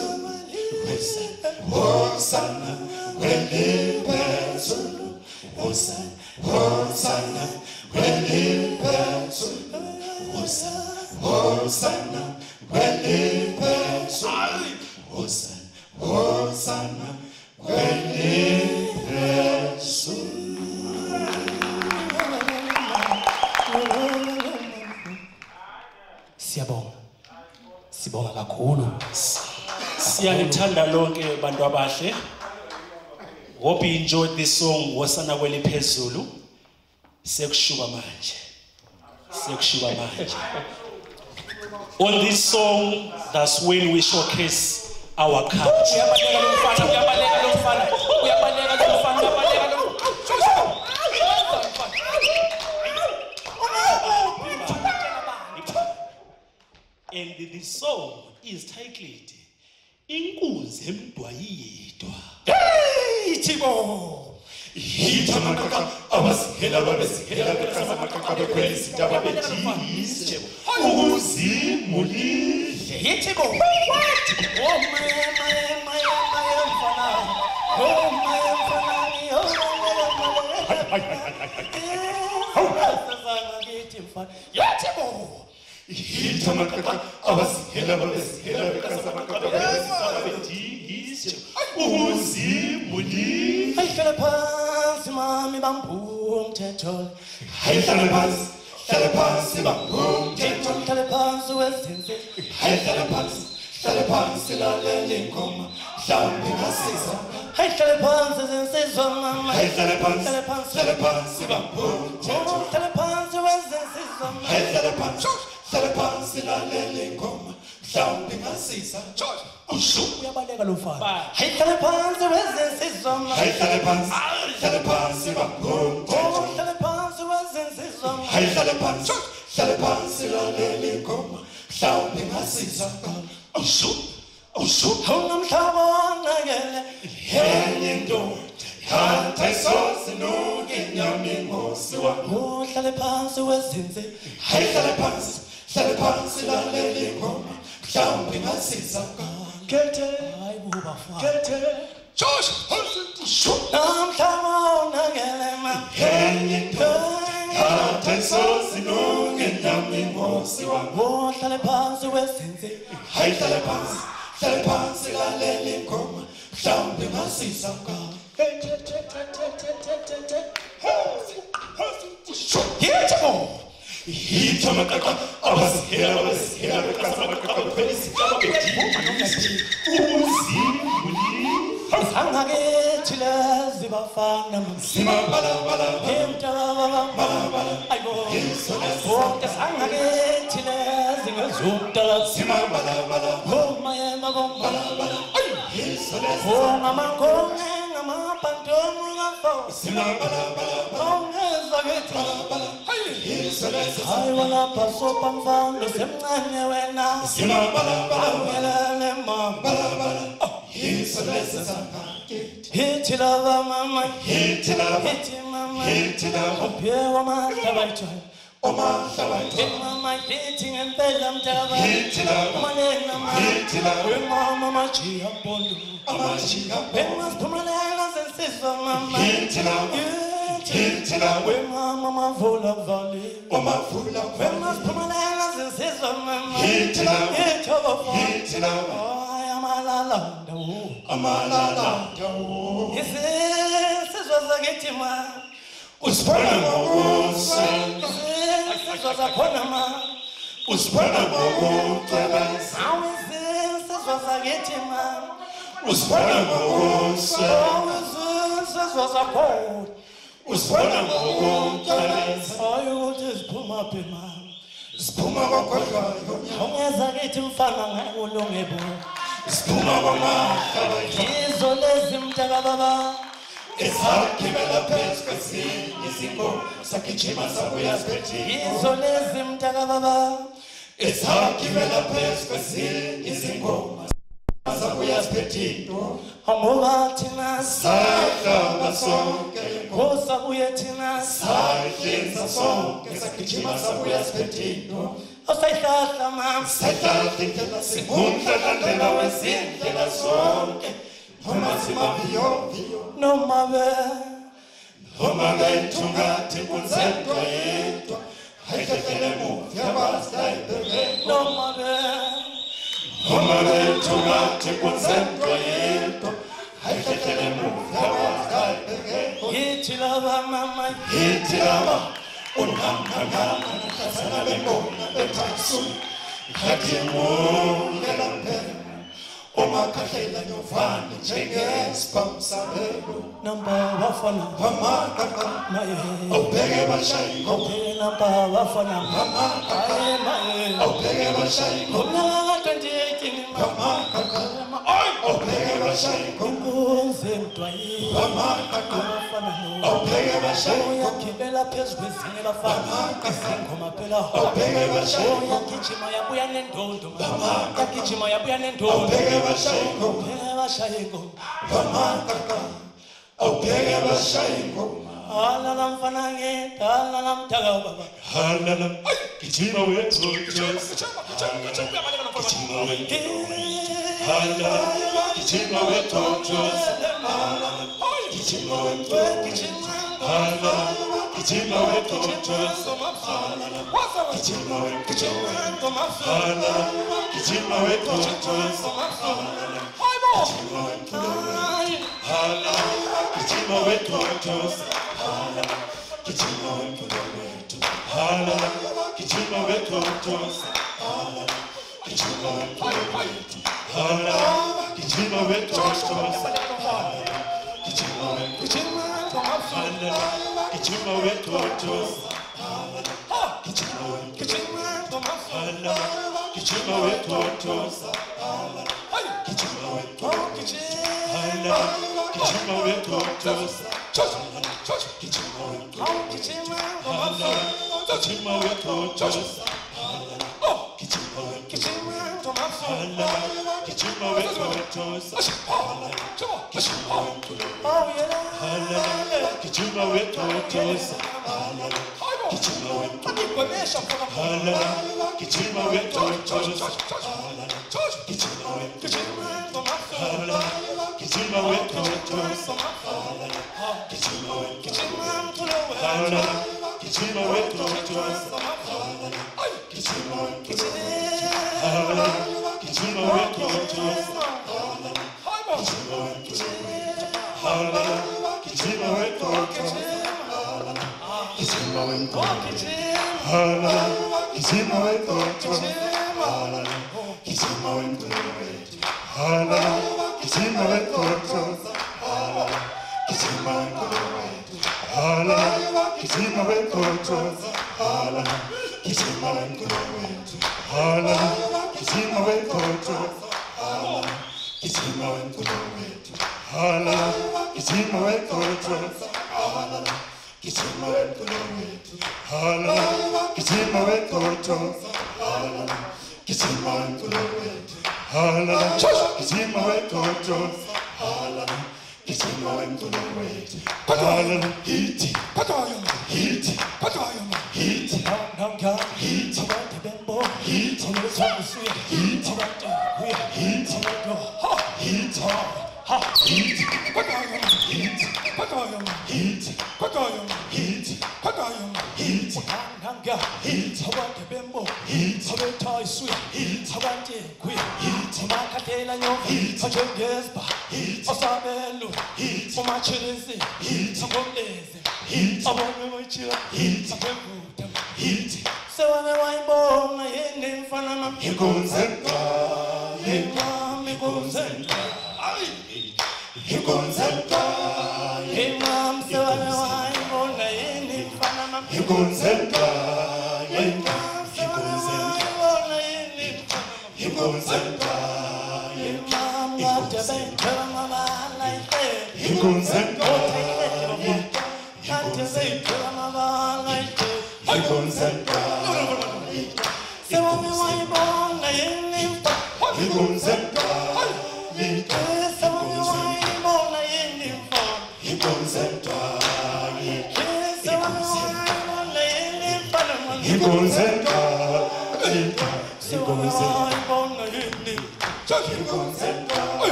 Hosanna, Kwelipes, Hosanna, Kwelipes, Hosanna, Kwelipes, Hosanna, Kwelipes, Hosanna, Kwelipes. Sibonga kakhulu. Siyanithanda lonke bantu abahle. Hope you enjoyed this song Hosanna Kweliphezulu. Sekushuka manje. Sekushuka manje. On this song, that's when we showcase our culture. Uyabaleka lo mfana, uyabaleka lo mfana. Uyabaleka lo mfana, uyabaleka lo. And this song is titled Inkunzi emdwayidwa. Hey, Tibo. Amaqaqa abasihela babesihela beqhaza amaqaqa bekhwelisa indaba bethise ukuzimulile Yetibo. What? Oh my mfana. Oh my mfana. Yetibo. Amaqaqa abasihela babesihela beqhaza amaqaqa bekhwelisa indaba bethise ukuzimulile Ayikhala phansi phansi mami bamphum thethole Hlale phansi bamphum thethole hlale phansi wezinze hlale phansi lalela ingoma mhlawumbe ingasiza hlale phansi zinsizwa mama hlale phansi bamphum thethole hlale phansi wezinsizwa mama hlale phansi lalela ingoma mhlawumbe ingasiza uyabaleka lo mfana hlale phansi wezinsizwa mama hlale phansi bamphum thethole hlale phansi wezinsizwa mama hlale phansi lalela ingoma mhlawumbe ingasiza ungamhlaba wanakele yenye ndoda yatha isosi nuke inyama ingosi wami hlale phansi wezinze hlale phansi lalela ingoma mhlawumbe ingasiza kethe hayi bubafana kethe namhlaba wanakele ma yenye ndoda yatha isosi nuke inyama ingosi wami hlale phansi wezinze hlale phansi lalela ingoma mhlawumbe ingasiza Hit Amaqaqa, abasihela beqasa amaqaqa bekhwelisa angakethi lezi bafana Simabala ayibo wonke sangakethi lezi ngezumdala omayema kombala ongamangonge ngamabantomu ngafo ongeza kethi hayi walapha sopamfando semncane wena awelele mama hithi lava mama hithi mama uphiwa mahlabathwayo mama hithi ngempela mtaba umanena wemama majiya mpondo wemasiphumelela zensizwa mama wemama mavula vale wemasiphumelela zensizwa mama amalala isizwe zakithi ma usibona ngokusa isizwe zakhona ma usibona ngokucabasa isizwe zakithi ma usibona ngokusa isizwe zakhona usibona ngokucabasa hayi ukuthi siphuma phi ma siphuma kwakhohlwayo ongeza kithi mfana ngakulungebo siphuma kwamahlaba izo lezi mtaka baba esagibela phezu kwezinye izinkomo sagijima sabuya sibethile izo lezi mtaka baba esagibela phezu kwezinye izinkomo sabuya sibethile ngoba thina sahlaba sonke kosabuye thina sahlinza sonke sagijima sabuya sibethile osayihlahla mama sahlala indlela singumhlahlandlela wezindlela zonke noma simaviyo noma benthungathi kunzendwa yedwa hayihlehlela emuva yabasayibheke noma benthungathi kunzendwa yedwa hayihlehlela emuva yabasayibheke yithi laba mama yithi laba unanganganga nakasana bengona bethasu hathimungela mphela umakhahlela nyovane njengesibamsabelo namba bafana Amaqaqa maye awubheke bashayi namba bafana Amaqaqa maye awubheke bashayi ngomnyaka 2018 Amaqaqa awubheke bashayi kunzendwayi Amaqaqa bafana awubheke bashayi uyagibela phezu kwezinye bafana ingoma phela awubheke bashayi uyagijima yabuya nendondo yagijima yabuya nendondo awubheke bashayi bashaye ingoma Amaqaqa awubheke bashayi halala mfana ngeke halala mtaka baba halala gijima wethu gijima wethu halala gijima wethu halala gijima wethu halala gijima wethu halala gijima wethu halala gijima wethu halala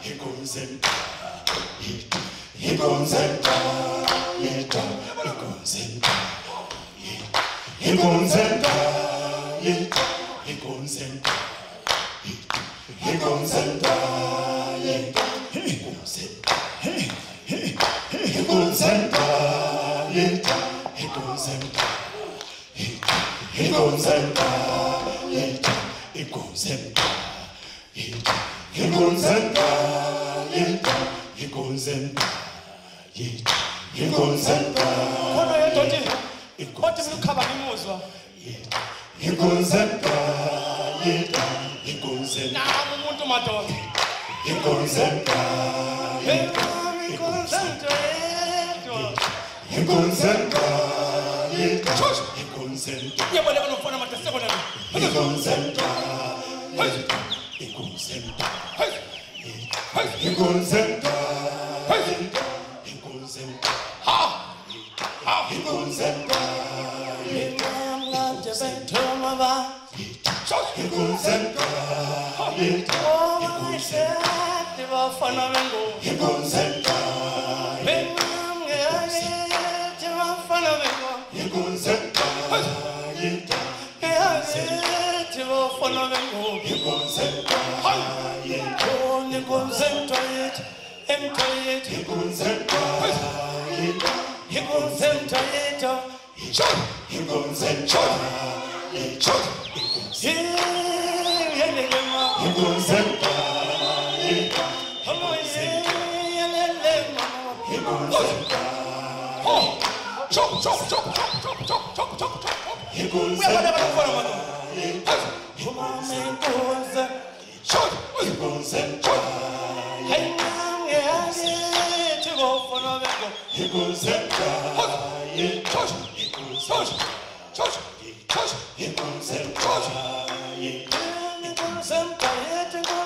He goes Iqonzenta yethu iqonzenta iqonzenta yethu iqonzenta iqonzenta yethu iqonzenta iqonzenta yethu iqonzenta iqonzenta yethu iqonzenta yethu iqonzenta khona yedoti kodwa mina ukhaba ngimuzwa iqonzenta yethu iqonzenta nami umuntu madoda iqonzenta iqonzenta yedwa iqonzenta yethu iqonzenta uyabona nofana manje sekona iqonzenta yethu iqonzenta iqonzenta iqonzenta iqonzenta ngimamlande bethoma ba iqonzenta yethu iqonzenta bafana bengo iqonzenta bengangeyete bafana bengo iqonzenta yethu ngeyete bafana bengo iqonzenta yethu iqonzenta yethu emthayethu iqonzenta yethu iqonzenta yethu iqonzenta yethu yelelema iqonzenta yethu hamo yelelema iqonzenta uyabona bafana manje umamenkoza iqonzenta hayangeyete bafana bengo iqonzenta yethu iqonzenta yethu iqonzenta yethu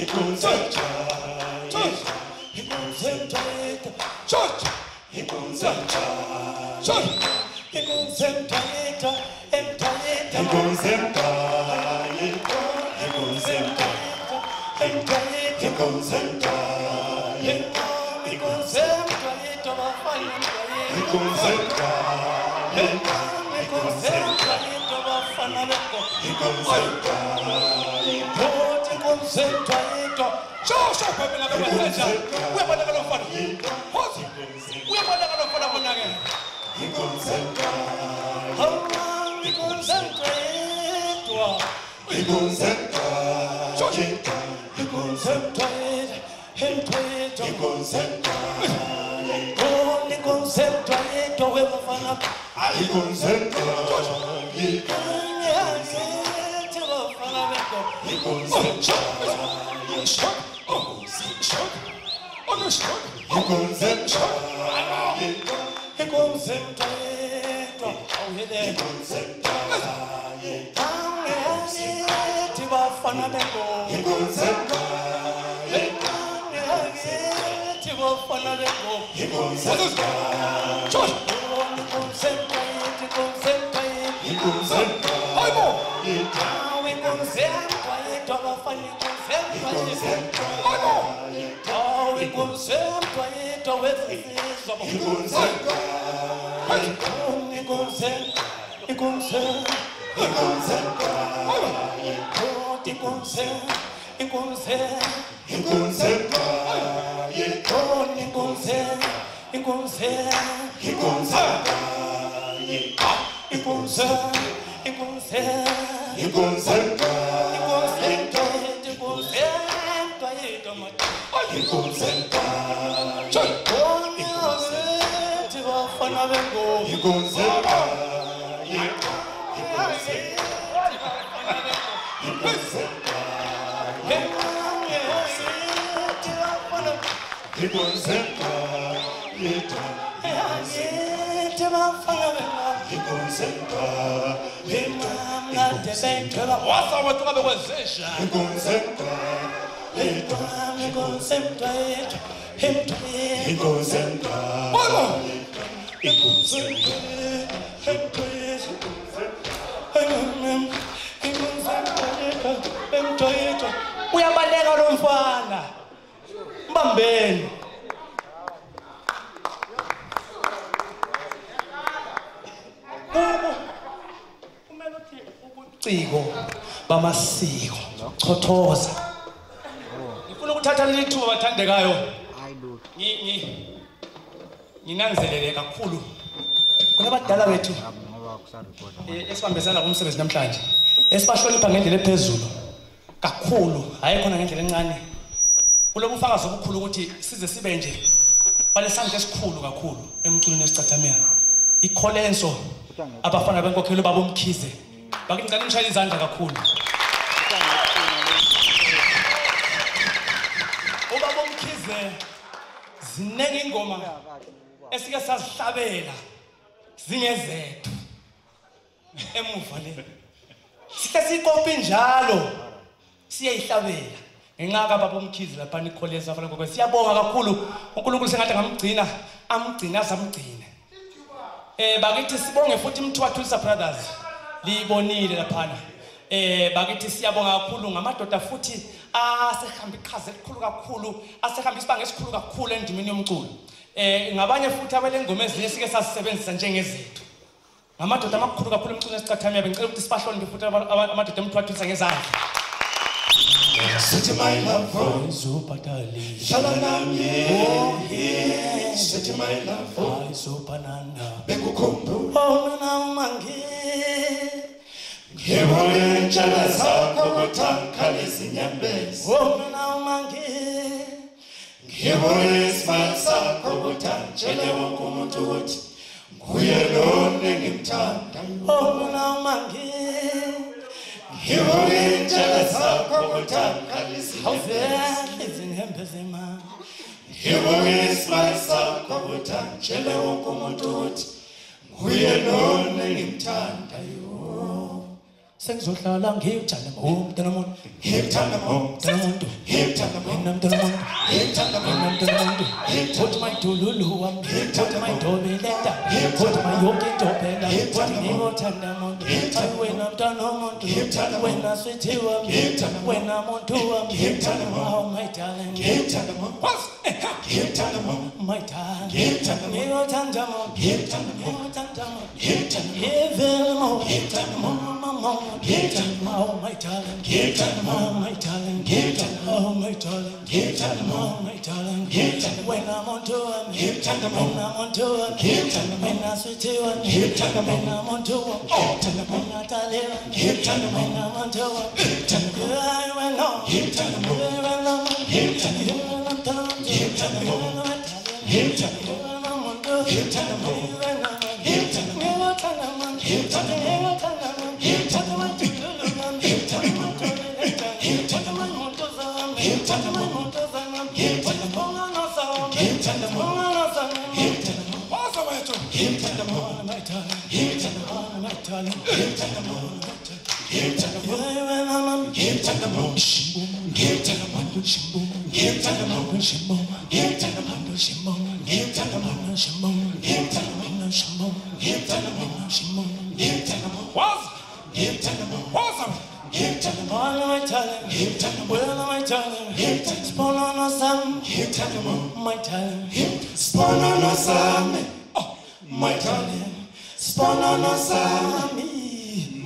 iqonzenta yethu iqonzenta iqonzenta yethu iqonzenta iqonzenta yethu emthayethu iqonzenta yethu iqonzenta emthayethu iqonzenta iqonzenta yethu bafana bengo iqonzenta yethu iqonzenta yethu bafana bengo iqonzenta Iqonzenta yethu shosho phela ngabesenza uyabona kalofana hozi uyabona kalofana bona ke iqonzenta iqonzenta yethu iqonzenta yethu iqonzenta yethu iqonzenta iqonzenta yethu webafana iqonzenta yethu ngiyazithe bafana bengo iqonzenta iqonzenta yethu iqonzenta yethu awuyele iqonzenta yethu angiyazithe bafana bengo iqonzenta angiyazithe bafana bengo iqonzenta iqonzenta yethu iqonzenta yethu iqonzenta hayibo yethu iqonzenta yethu abafana iqonzenta yethu iqonzenta hayibo yethu iqonzenta yethu wezizwe iqonzenta iqonzenta iqonzenta iqonzenta iqonzenta iqonzenta iqonzenta yethu iqonzenta iqonzenta iqonzenta yethu iqonzenta iqonzenta iqonzenta iqonzenta iqonzenta angiyazithe bafana bengo iqonzenta yethu iqonzenta yethu iqonzenta yethu wasawethu ngabe kwezesha iqonzenta yethu iqonzenta yethu emthayethu iqonzenta iqonzenta emthayethu uyabaleka lo mfana mbambeni bobuciko bamasiko chothoza ngifuna ukuthatha leli thuba bathandekayo nginanzelele kakhulu kunabadala bethu esibambisana kumsebenzi namhlanje esibashonipha ngendlela ephezulu kakhulu hayi khona ngendlela encane kulo bufakazi obukhulu ukuthi size sibe nje balesandla esikhulu kakhulu emculweni Isicathamiya Colenso Abafana Benkhokhelo baba Mkhize bakingicela imshayela izandla kakhulu ubaba Mkhize zinenge ingoma esike sazihlabela zingezethu emuva le sike sikopi njalo siyayihlabela ngenxa baba Mkhize lapha Colenso Abafana Benkhokhelo siyabonga kakhulu uNkulunkulu sengathi ngamgcina amgcina azamgcine bakithi sibonge futhi Mtuba Thulisa brothers libonile laphana bakithi siyabonga kakhulu ngamadoda futhi asehamba iqhaza elikhulu kakhulu asehamba isibanga esikhulu kakhulu endimeni yomculo ngabanye futhi abelengoma ezinye sike sasisebenzisa njengezethu ngamadoda amakhulu kakhulu emculweni Isicathamiya bengicela ukuthi sibahloniphe futhi amadoda Mtuba Thulisa ngezandla City my love for Zupatali Shalanami City my love for Zupananda Benkhokhelo Oh mangi Ngibone njalo zakho kuthanka lezinyembezi Oh mangi Ngibone isibani sakho kuthanjele wonke umuntu ukuthi nguye lona ngimthanda Oh mangi Ngibone njalo zakho kuthanka Hawuze izinhembe zema Ngibone isibani sakho kuthanjele wonke umuntu ukuthi nguye lona ngimthanda sengizohlala ngiyuthanda umntana umuntu ngimthanda umntana umuntu ngimthanda umntana umuntu ngimthanda umntana umuntu uthi mayidululu wami uthi mayidobeleta uthi mayoke dobela uthi ngiyothanda umuntu wena mntana umuntu wena sithi wami wena muntu wami oh my darling ngimthanda ngimthanda my darling ngiyothanda umuntu ngiyothanda umuntu oh my darling oh my darling oh my darling oh my darling when I'm on tour when I'm on tour when I switch to when I'm on tour when I tell you when I'm on tour when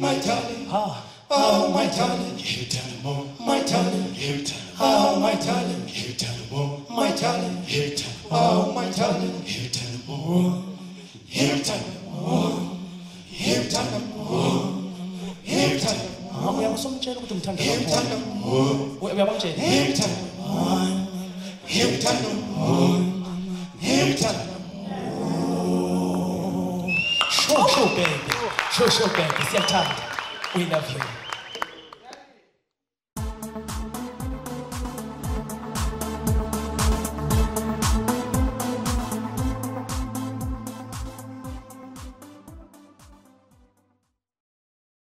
my darling, oh my darling, you tell me more, my darling, you tell me, oh my darling, you tell me more, my darling, you tell me, oh my darling, you tell me more, you tell me more, you tell me more, you tell me more, uyamsomtshela ukuthi umthanda you tell me more, uyabamtshela you tell me more, you tell me more, you tell me sure baby sure baby siyathanda we love you